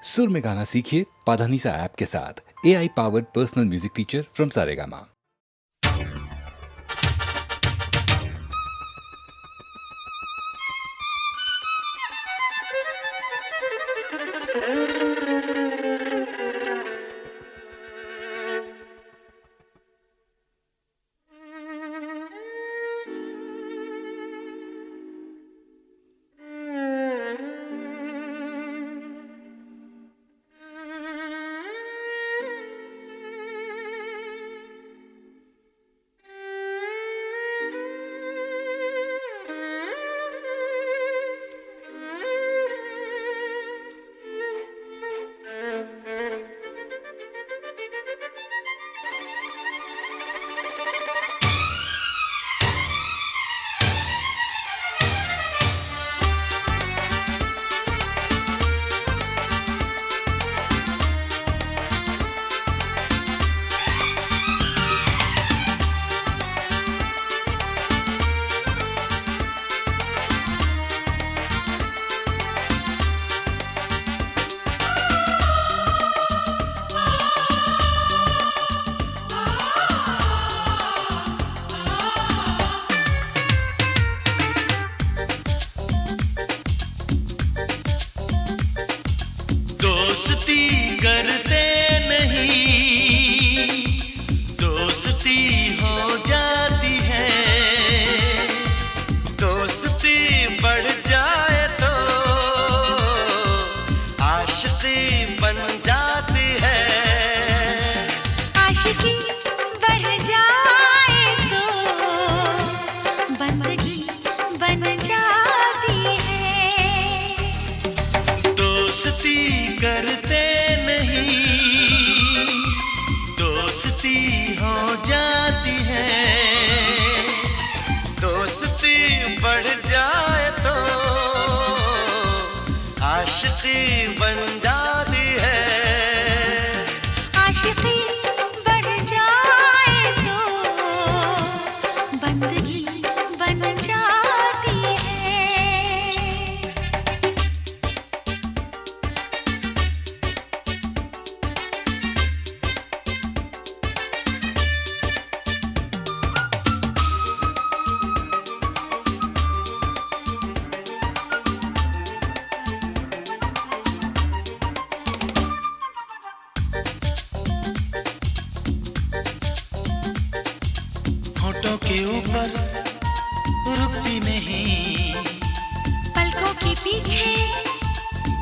सुर में गाना सीखिए पाधानीसा ऐप के साथ। AI powered personal music teacher from Saregama. दोस्ती करते नहीं, दोस्ती हो जाती है। दोस्ती बढ़ जाए तो आशिकी बन जाती है। आशिकी बढ़ जाए तो बंदगी बन जाती है। दोस्ती करते नहीं, दोस्ती हो जाती है। दोस्ती बढ़ जाए तो आशिकी बन जाती है। आशिकी बढ़ जाए तो बंदगी बन जाती है। होठों के ऊपर रुकती नहीं, पलकों के पीछे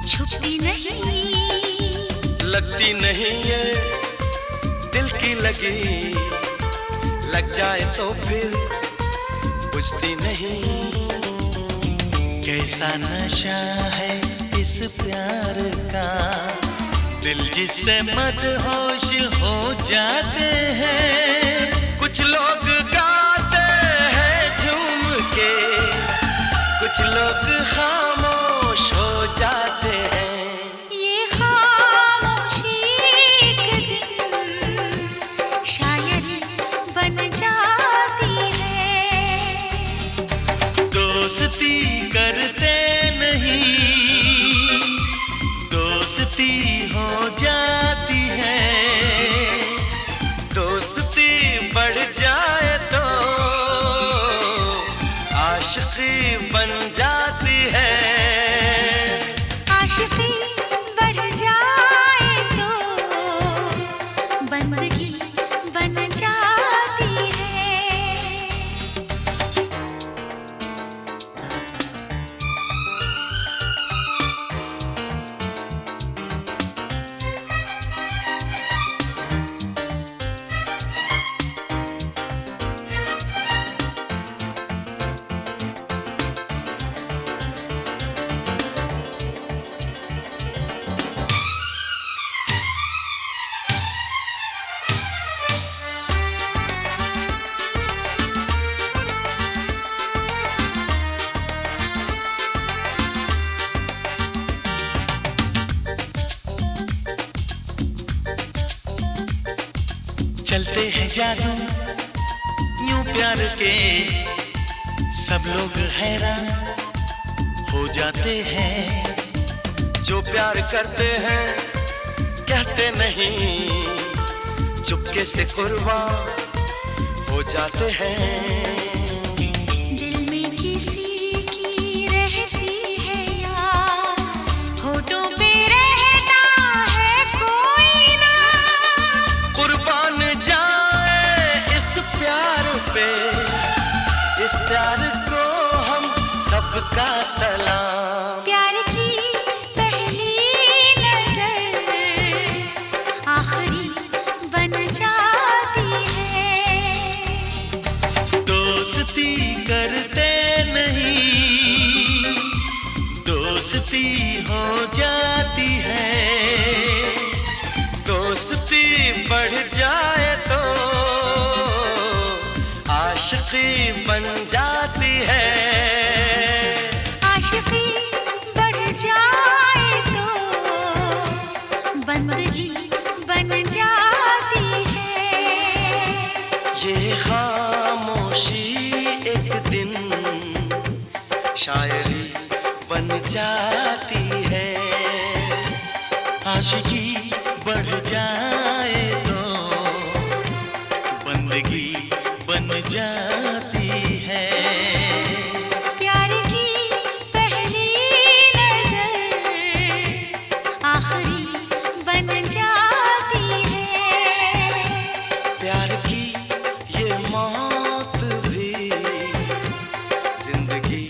छुपती नहीं। लगती नहीं ये दिल की लगी, लग जाए तो फिर बुझती नहीं। कैसा नशा है इस प्यार का, दिल जिससे मदहोश हो जाते हैं। कुछ लोग गाते हैं झूम के, कुछ लोग खामोश हो जाते हैं। ये खामोशी एक दिन शायरी बन जाती है। दोस्ती करते नहीं, दोस्ती हो जाती है। दोस्ती बढ़ जाए तो आशिकी बन जाती है। आशिकी बढ़ जाए तो बंदगी बन जाती है। चलते हैं जादू यूं प्यार के, सब लोग हैरान हो जाते हैं। जो प्यार करते हैं कहते नहीं, चुपके से कुर्बान हो जाते हैं। दिल में किसी की रहती है यार, होठों पे रहता है कोई ना। कुर्बान जाए इस प्यार पे, इस प्यार को हम सबका सलाम। प्यार की पहली नजर आखिरी बन जाती है। दोस्ती करते नहीं, दोस्ती हो जाती है। दोस्ती बढ़ जाए तो आशिकी बन जाती है। आशिकी बढ़ जाए तो बंदगी बन जाती है। ये खामोशी एक दिन शायरी बन जाती है। आशिकी बढ़ जाए तो बंदगी बन जाती है। प्यार की पहली नजर आखिरी बन जाती है। प्यार की ये मौत भी जिंदगी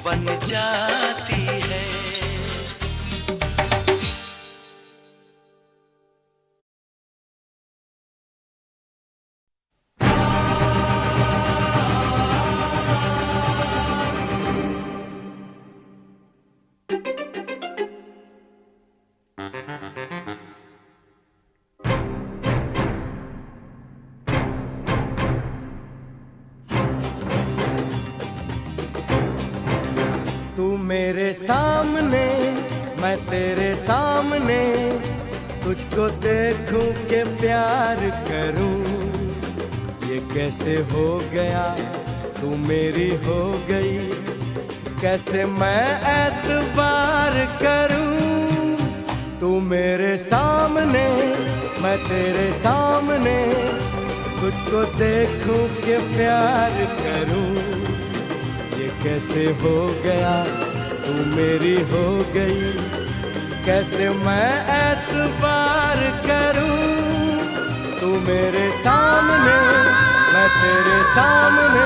बन जाती है। तू मेरे सामने मैं तेरे सामने, तुझको देखूं के प्यार करूं। ये कैसे हो गया तू मेरी हो गई, कैसे मैं एतबार करूं। तू मेरे सामने मैं तेरे सामने, तुझको देखूं के प्यार करूं। ये कैसे हो गया तू मेरी हो गई, कैसे मैं एतबार करूं। तू मेरे सामने मैं तेरे सामने।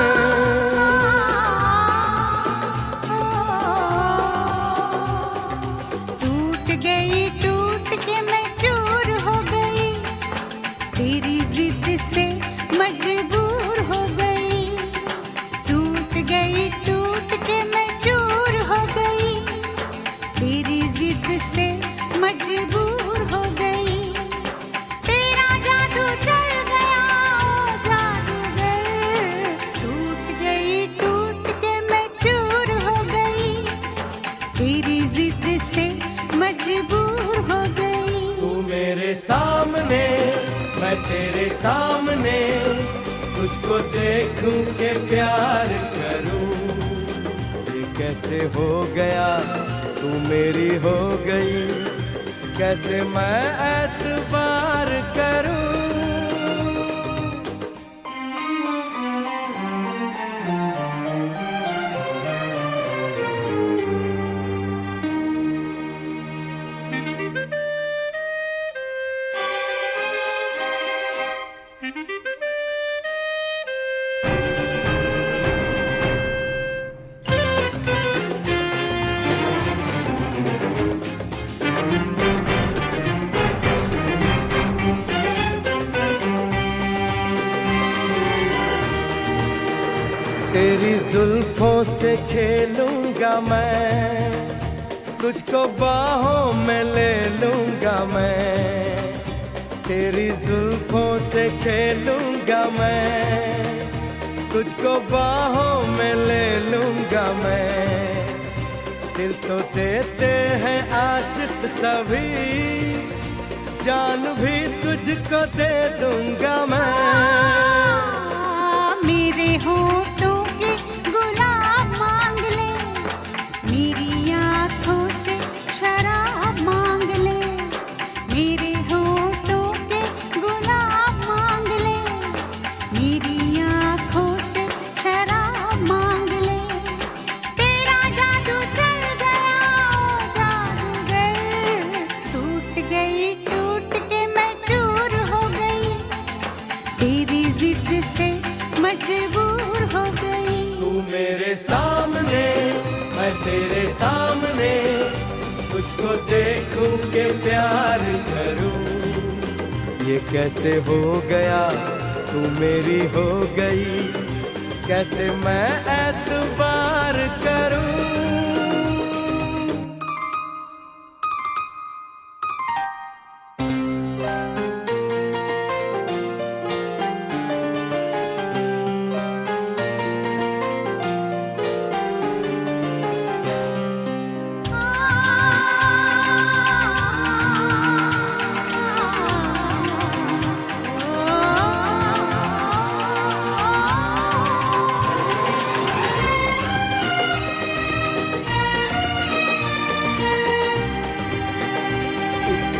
टूट के मैं चूर हो गई, तेरी जिद से मजबूर हो गई। टूट के मैं चूर हो गई, तेरी जिद से मजबूर हो गई। तेरा जादू चल गया ओ जादूगर। टूट के मैं चूर हो गई, तेरी जिद से मजबूर हो गई। तू मेरे सामने मैं तेरे सामने, तुझको देखूं के प्यार करूं। ये कैसे हो गया तू मेरी हो गई, कैसे मैं एतबार करूं। तेरी जुल्फों से खेलूंगा मैं, तुझको बाहों में ले लूंगा मैं। तेरी जुल्फों से खेलूंगा मैं, तुझको बाहों में ले लूंगा मैं। दिल तो देते हैं आशिक सभी, जान भी तुझको दे दूंगा मैं। मेरे होठों के गुलाब मांग ले, मेरी आँखों से शराब मजबूर हो गई। तू मेरे सामने, मैं तेरे सामने, तुझको देखूं के प्यार करूं। ये कैसे हो गया, तू मेरी हो गई, कैसे मैं एतबार करूं।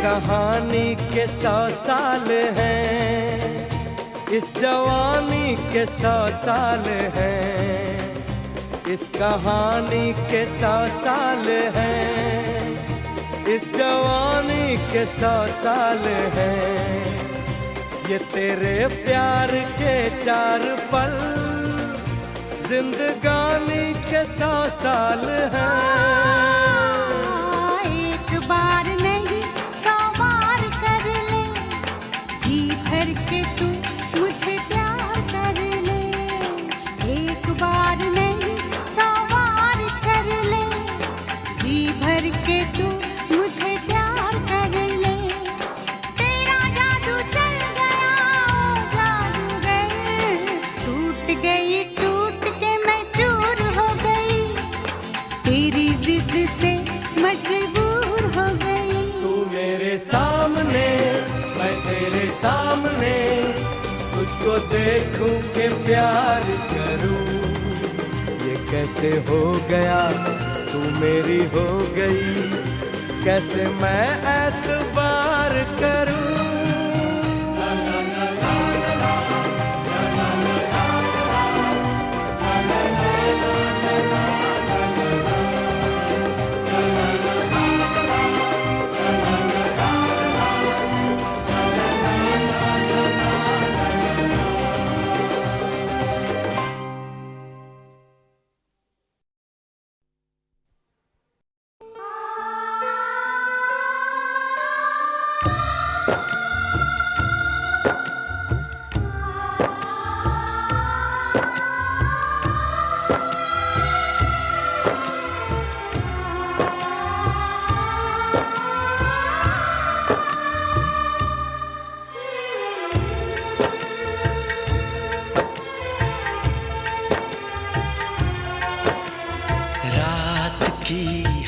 कहानी के 100 साल हैं, इस जवानी के 100 साल हैं, इस कहानी के 100 साल हैं, इस जवानी के 100 साल हैं। ये तेरे प्यार के 4 पल, जिंदगानी के 100 साल हैं। एक बार नहीं 100 बार कर ले, जी भर के तू मुझे प्यार कर ले। एक बार नहीं 100 बार कर ले, जी भर के तू मुझे प्यार कर ले। तेरा जादू चल गया ओ जादूगर, टूट गई टूट के मैं चूर हो गई, तेरी जिद से मजबूर हो गई। तू मेरे सामने, मैं तेरे सामने, तुझको देखूं के प्यार करूं। ये कैसे हो गया, तू मेरी हो गई, कैसे मैं एतबार करूं।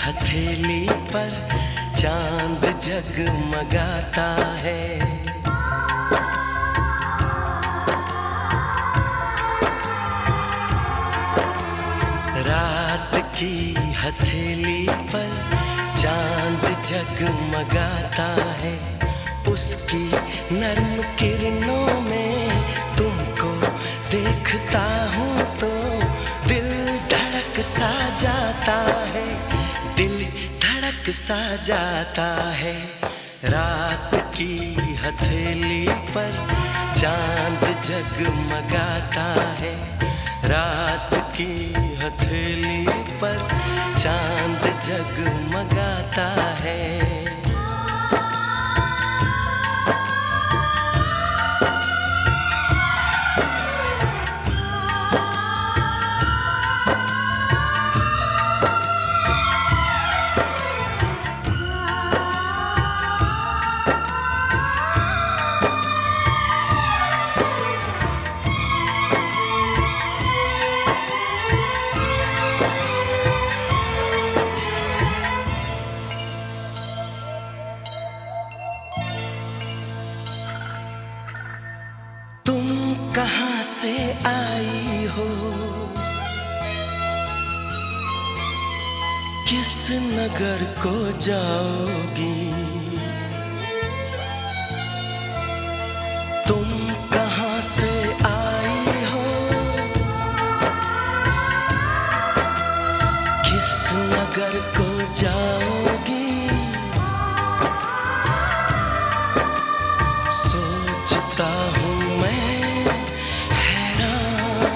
हथेली पर चांद जगमगाता है, रात की हथेली पर चांद जगमगाता है। उसकी नर्म किरणों में तुमको देखता हूँ तो दिल धड़क सा जाता है, दिल धड़क सा जाता है। रात की हथेली पर चांद जगमगाता है, रात की हथेली पर चांद जगमगाता है। कहाँ से आई हो, किस नगर को जाओगी, तुम कहाँ से आई हो, किस नगर को जाओगी। सोचता हूँ मैं हैरान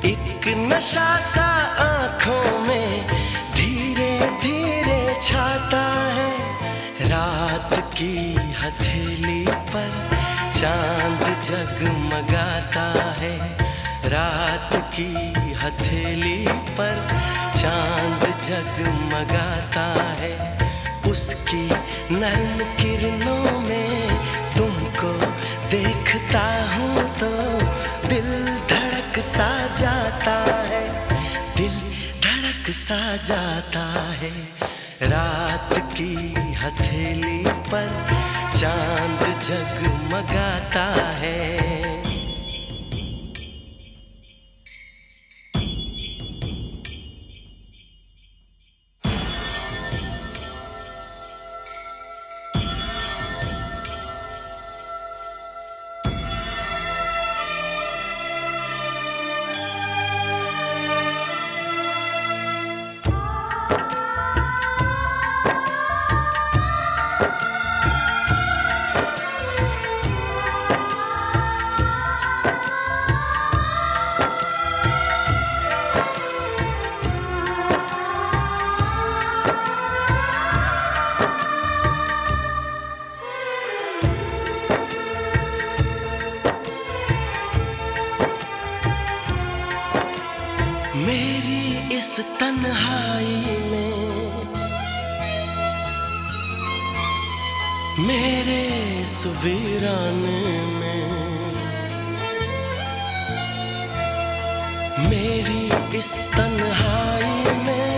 एक नशा सा आंखों में धीरे धीरे छाता है। रात की हथेली पर चांद जगमगाता है। रात की हथेली पर चांद जगमगाता है। उसकी नर्म किरणों में तुमको देखता हूँ तो दिल धड़क सा जाता है। दिल धड़क सा जाता है। रात की हथेली पर चांद जगमगाता है। मेरी इस तन्हाई में, मेरे इस वीराने में, मेरी इस तन्हाई में,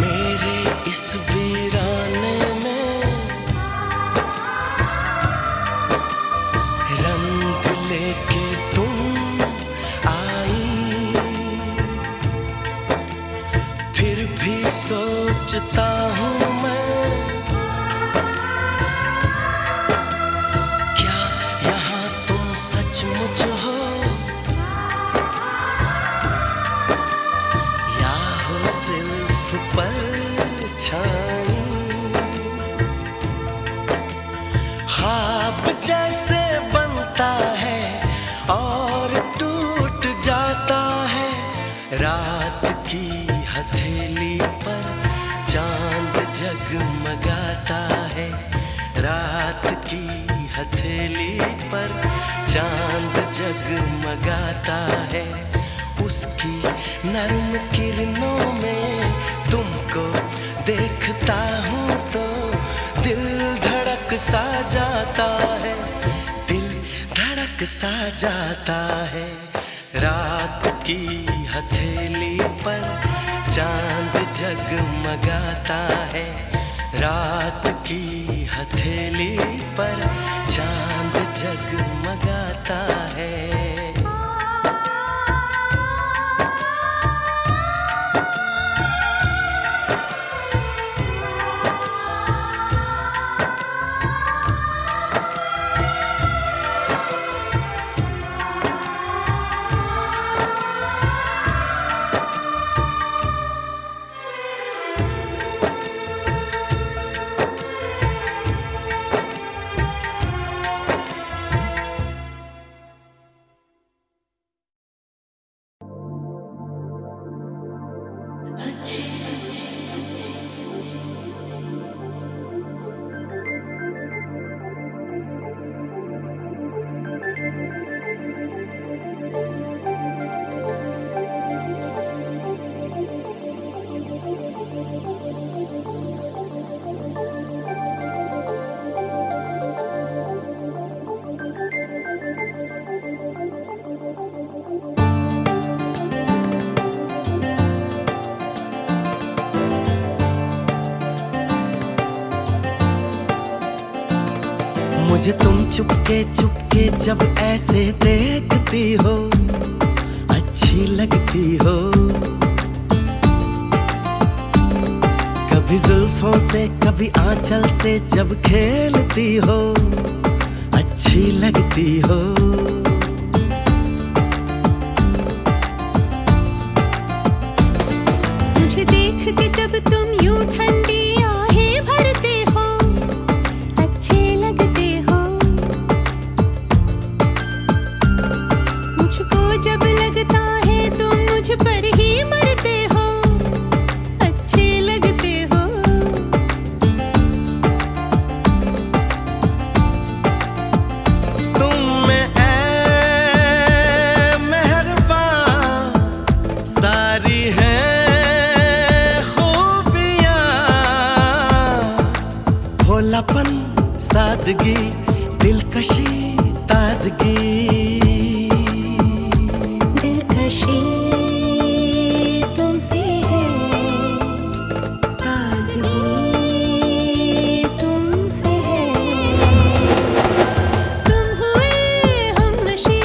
मेरे इस वीराने में रंग लेके तुम आई। फिर भी सोचता हूँ मैं, क्या यहाँ तुम सचमुच हो या हो सिर्फ परछाई। ख्वाब जैसे बनता है और टूट जाता है। रात की हथेली पर चांद जगमगाता है। रात की हथेली पर चांद जगमगाता है। उसकी नर्म किरणों में तुमको देखता हूँ तो दिल धड़क सा जाता है। दिल धड़क सा जाता है। रात की हथेली पर चांद जगमगाता है। रात की हथेली पर चांद जगमगाता है। मुझे तुम चुपके चुपके जब ऐसे देखती हो अच्छी लगती हो। कभी जुल्फों से कभी आंचल से जब खेलती हो अच्छी लगती हो। मुझे देख के जब तुम यूं ठंडी आहें भरते हो अच्छे लगते हो। पर ही मरते हो, अच्छे लगते हो। तुम में ऐ मेहरबान सारी हैं खूबियां, भोलापन, सादगी, दिलकशी, ताजगी। दिलकशी तुमसे है, ताजगी तुमसे है। तुम हुए हमनशी,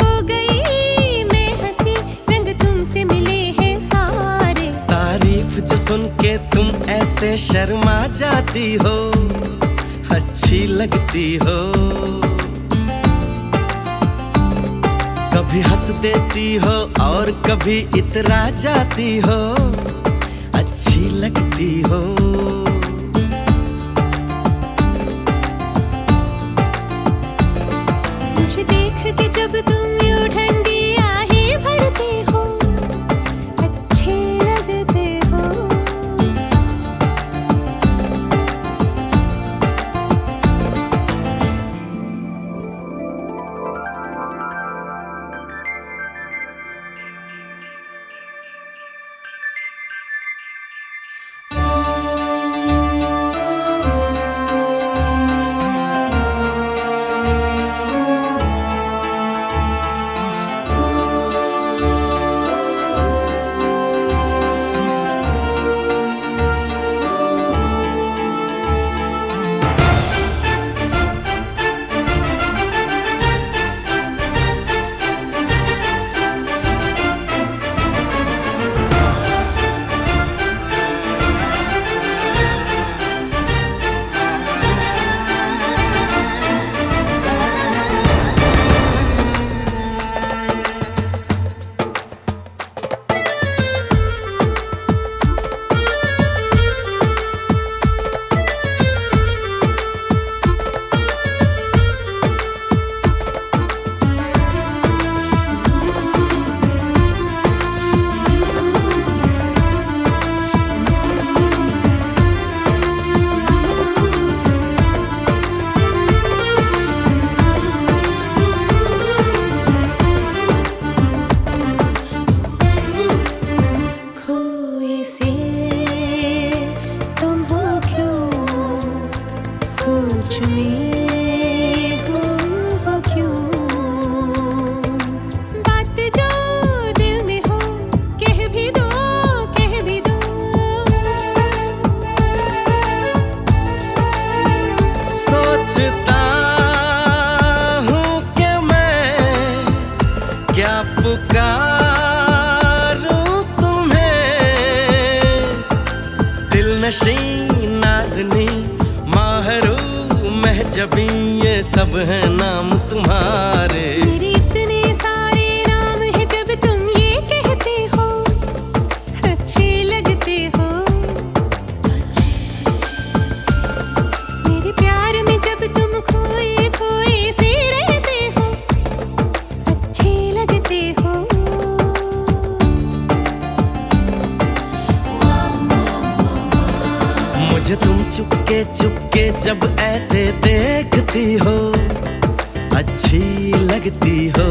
हो गई मैं हंसी, रंग तुमसे मिले हैं सारे। तारीफ जो सुन के तुम ऐसे शर्मा जाती हो, अच्छी लगती हो। कभी हंस देती हो और कभी इतरा जाती हो, अच्छी लगती हो। मुझे देख के जब तुम यूं ठंडी आहें भरते हो, अच्छे लगते हो। खोए से तुम हो क्यों, सोच में गुम हो क्यों। बात जो दिल में हो कह भी दो, कह भी दो। सोचता हूँ कि मैं क्या पुकारूं तुम्हें, दिलनशी, नाज़नी, माहरू, महजबी, ये सब है नाम तुम्हारे। मेरे इतने सारे नाम हैं, जब तुम ये कहते हो, अच्छे लगते हो। मेरे प्यार में जब तुम खोए खोए से रहते हो, अच्छे लगते हो। मुझे तुम चुपके चुपके जब ऐसे देखती हो, अच्छी लगती हो।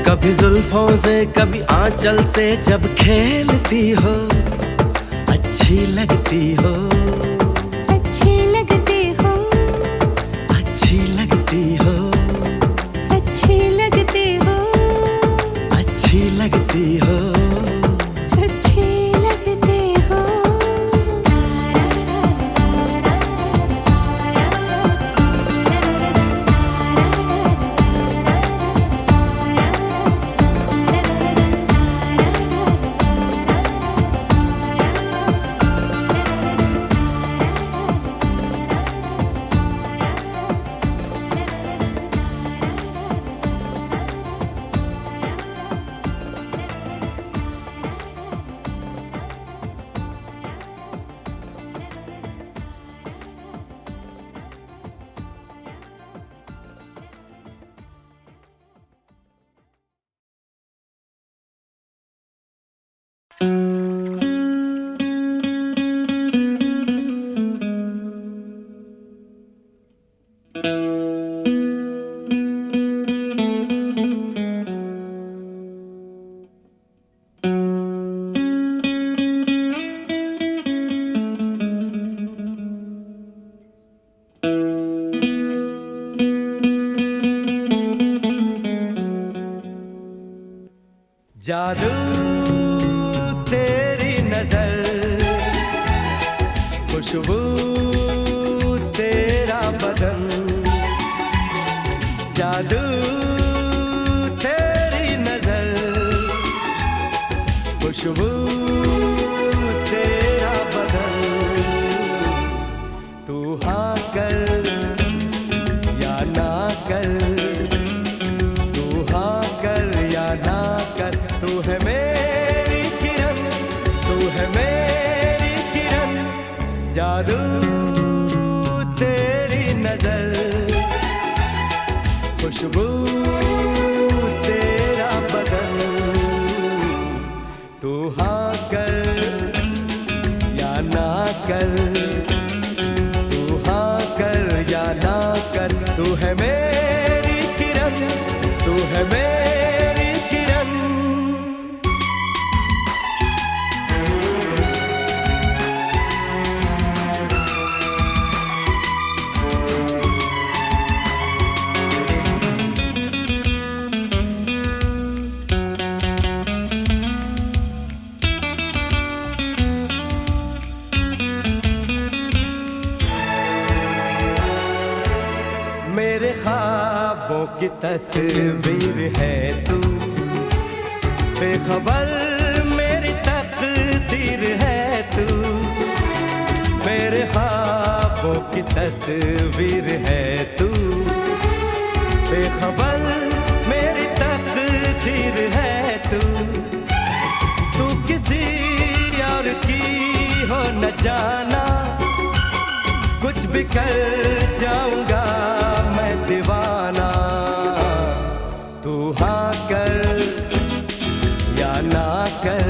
कभी जुल्फों से कभी आंचल से जब खेलती हो, अच्छी लगती हो। अच्छे लगते हो, अच्छी लगती हो, अच्छे लगते हो, अच्छी लगती हो। अच्छे लगते हो। जादू तेरी नजर, खुशबू तेरा बदन, जादू तेरी नजर, खुशबू तेरा बदन। तू हाँ कर या ना कर, तू हाँ कर या ना कर, तू है मेरी किरण, तू है मेरी किरण। जादू तेरी नजर, खुशबू तेरा बदन। तू हाँ कर या ना कर, तू हाँ कर या ना कर, तू है मेरी किरण, तू है मेरी किरण। मेरे ख्वाबों की तस्वीर है तू, बेखबर मेरी तकदीर है तू। मेरे ख्वाबों की तस्वीर है तू, बेखबर मेरी तकदीर है तू। तू किसी और की हो न जाना, कुछ भी कर जाऊंगा मैं दीवाना। तू हाँ कर या ना कर,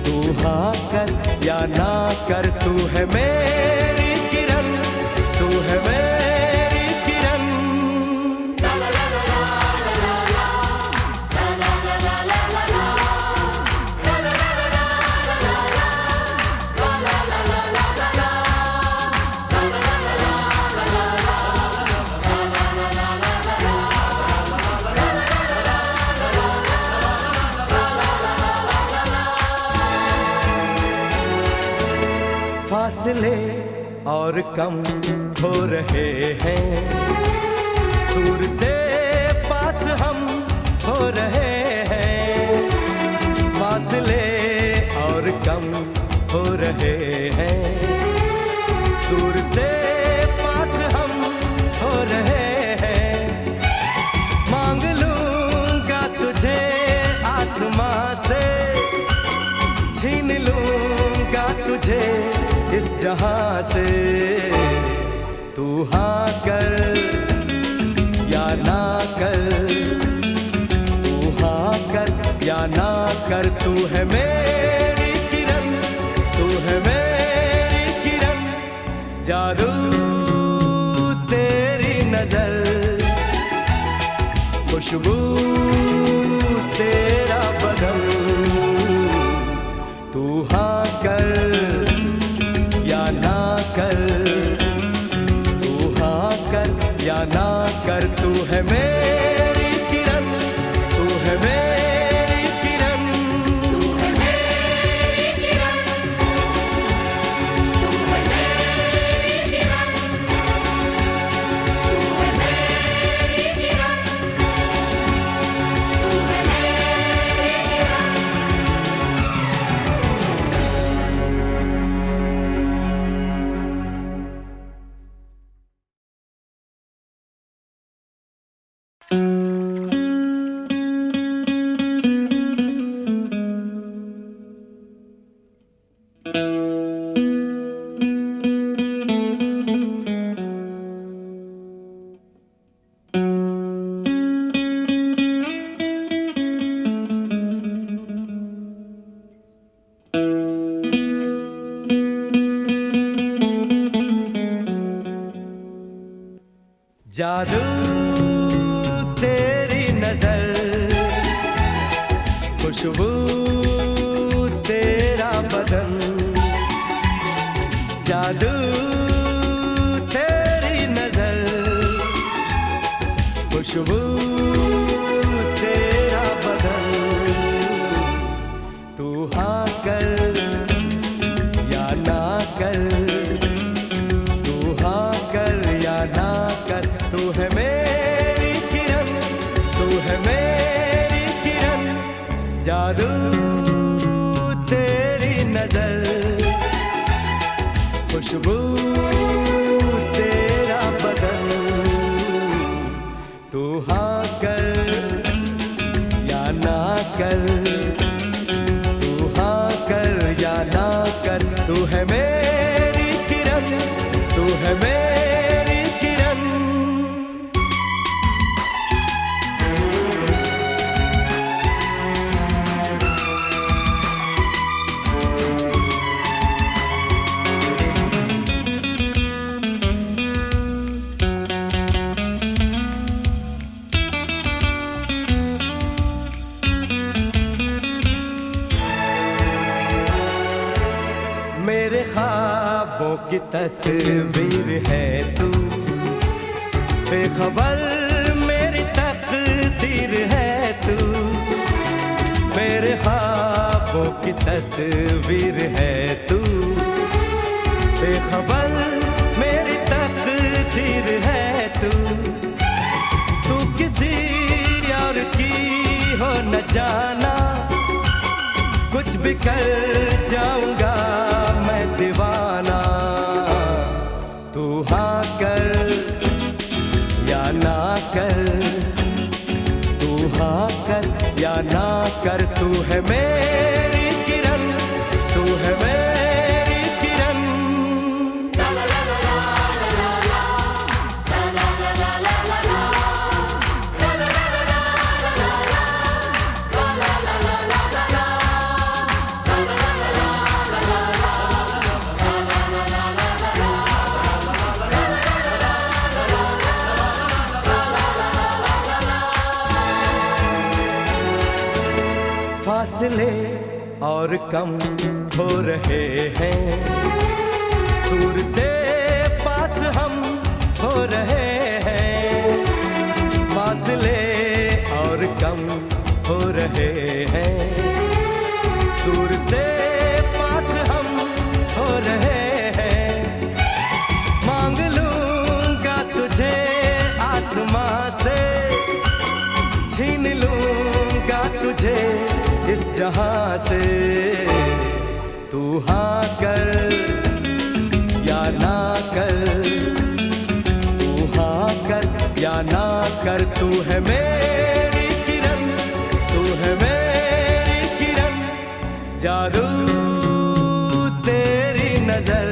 तू हाँ कर या ना कर, तू है मेरी किरण, तू है मेरी किरण। फासले और कम हो रहे हैं, दूर से पास हम हो रहे हैं। फासले और कम हो रहे हैं, दूर से पास हम हो रहे हैं। मांग लूंगा तुझे आसमां से, छीन लूंगा तुझे इस जहां से। तू हाँ कर या ना कर, तू हाँ कर या ना कर, तू है मेरी किरण, तू है मेरी किरण। जादू तेरी नजर, खुशबू तेरा बदन। तू हाँ कर या ना कर, तू हाँ कर या ना कर, तू है मेरी किरण, तू है मेरी किरण। तू है मेरी किरण, तू है मेरी किरण, तू है मेरी किरण, तू है मेरी किरण। जादू तेरी नजर, खुशबू तेरा बदन। जादू तेरी नजर, खुशबू तेरा बदन। की तस्वीर है तू, बेखबर मेरी तकदीर है तू, मेरे ख्वाबों की तस्वीर है तू, बेखबर मेरी तकदीर है तू। तू किसी और की हो न जाना, कुछ भी कर जाऊंगा मैं दीवाना। तू हाँ कर या ना कर, तू हाँ कर या ना कर, तू है मेरी किरण, तू है मेरी किरण। फासले और कम हो रहे हैं, दूर से पास हम हो रहे हैं। फासले और कम हो रहे हैं, दूर से पास हम हो रहे हैं। मांग लूंगा तुझे आसमां से, छीन लूंगा तुझे इस जहां से। तू हाँ कर या ना कर, तू हाँ कर या ना कर, तू है मेरी किरण, तू है मेरी किरण। जादू तेरी नजर,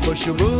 खुशबू